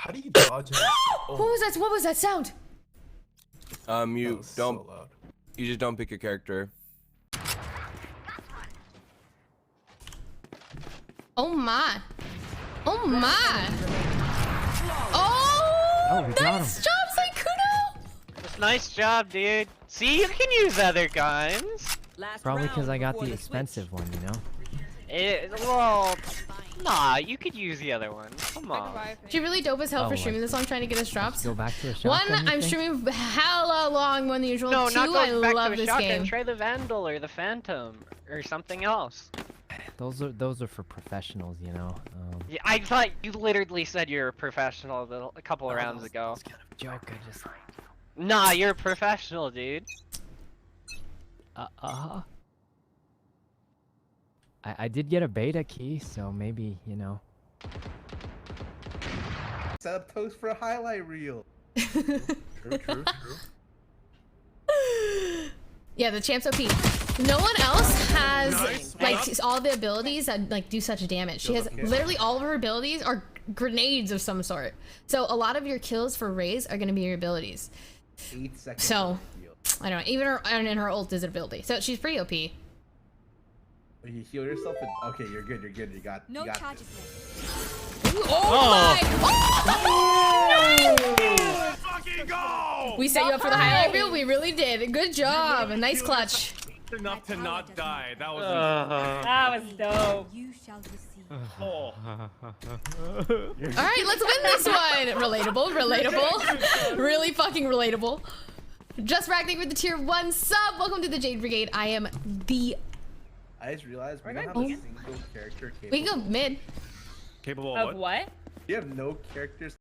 How do you dodge it? What was that? What was that sound? You That was don't. so loud. You just don't pick your character. Oh my. Oh my. Oh, we got Nice him. job, Saikuno! Nice job, dude. See, you can use other guns. Probably because I got the expensive one, you know? Well, nah, you could use the other one. Come on. She really dope as hell Oh, for streaming this song, trying to get us drops. Go back to a One, shotgun, you I'm think? streaming hella long more than usual. No, Two, not I going back love to a this shotgun. game. Try the Vandal or the Phantom or something else. Those are for professionals, you know? Yeah, I thought you literally said you're a professional a couple of rounds ago. It's kind of a joke, I just... Nah, you're a professional, dude. I did get a beta key, so maybe, you know. Set up toast for a highlight reel. True. Yeah, the champ's OP. No one else has like all the abilities that like do such damage. She has literally all of her abilities are grenades of some sort. So a lot of your kills for Raze are gonna be your abilities. 8 seconds. So I don't know. Even her and her ult is an ability. So she's pretty OP. You heal yourself and okay, you're good. You got. No you got charges. Oh my! Oh! Fucking go! We set you up for the highlight reel. We really did. Good job. A nice clutch. Enough to not die. That was. That was dope. You shall receive. All right, let's win this one. Relatable. Really fucking relatable. Just Ragnick with the tier 1 sub. Welcome to the Jade Brigade. I am the. I just realized we don't have Oh. a single character capable. We can go mid. Capable Of what? You have no characters